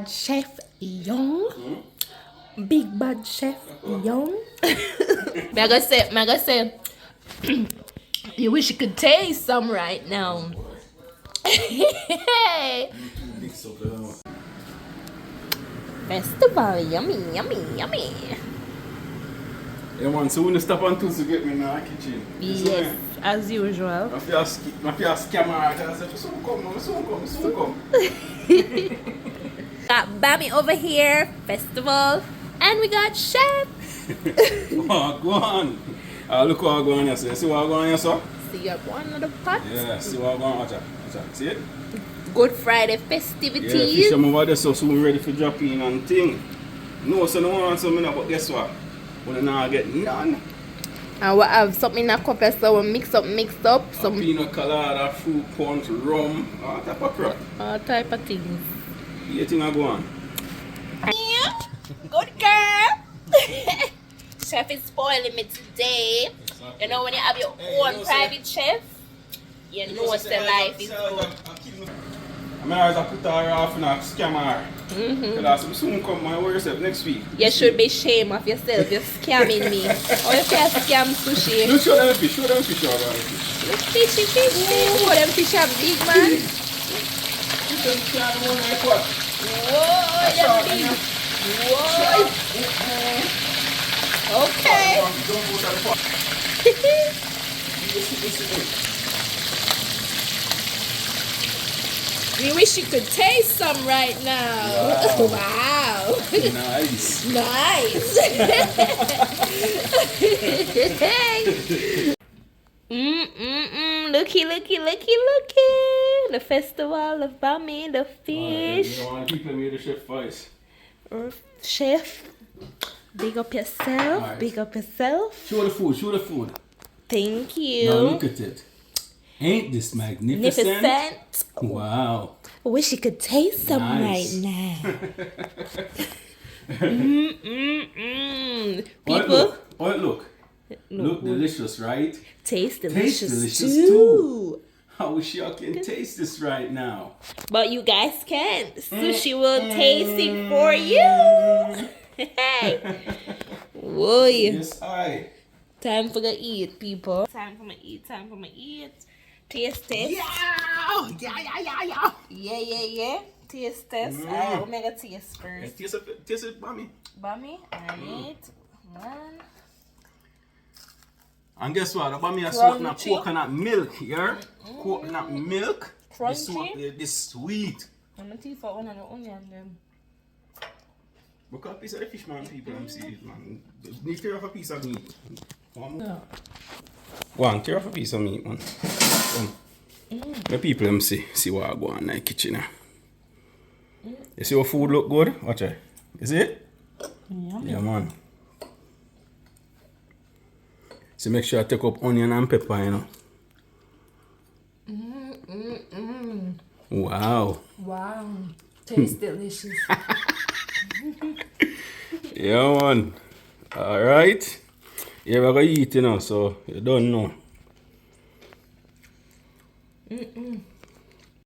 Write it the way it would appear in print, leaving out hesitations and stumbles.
bad chef Young. Big bad chef Young. I gotta say, you wish you could taste some right now. Festival, yummy, yummy, yummy. Yeah, man, so when you stop on tools to get me in the kitchen. Yes, as usual. I feel scammer. I said, soon come. Got Bammy over here, festival, and we got chef. Oh, go on. Look what I go on here, so you see what I go on here, so? See you have one of the pot. Yeah, see what I go on, watch out. See it? Good Friday festivities. Yeah, fish them over there, so soon ready for drop in and thing. No, so no one wants something, but guess what? When I now get none. And we have something in a cup, so we mix up. Some Pina colada, fruit punch, rum, all type of crap. all type of things. The thing I go on. Yeah, good girl. Chef is spoiling me today. You know when you have your own private chef, you know what the life is good. I mean, I put her off in a scammer. Because I soon come my work yourself next week. You should be ashamed of yourself. You're scamming me. Or you can't scam sushi. You show them fish, all right. Fishy. Oh, them fish are big, man. You can scan one like what? Whoa, they're big. Whoa. Okay. Don't go to the pot. We wish you could taste some right now. Wow. Nice. Nice. Looky. The festival of bammy, the fish. You want to keep them with the chef voice. Chef, big up yourself. Right. Big up yourself. Show the food. Thank you. Now look at it. Ain't this magnificent? Magnificent. Wow. I wish you could taste some Nice. right now. People, Look delicious, right? taste delicious, delicious too. too. I wish y'all can taste this right now. But you guys can't. Sushi will taste it for you. Hey. Whoa. Yes, I. Time for to eat, people. Time for me eat. Taste test. Yeah. Taste test. Alright, we'll make a taste first. Taste it, mommy. Bammy, alright. One. And guess what? The bammy is sweet Crunchy. coconut milk here. Coconut milk. Crunchy. This sweet. I'm gonna teeth out one of the onion then. Look at a piece of the fish, man, people. I'm seeing, man. Need to tear off a piece of meat. No. Go on, tear off a piece of meat, man. The people them see what I go on in the kitchen now. You see what food look good? Watch it. You see it? Yummy. Yeah, man. So make sure I take up onion and pepper, you know. Wow. Wow. Tastes delicious. Yeah, man. Alright. Yeah, we're going to eat, you know, so you don't know.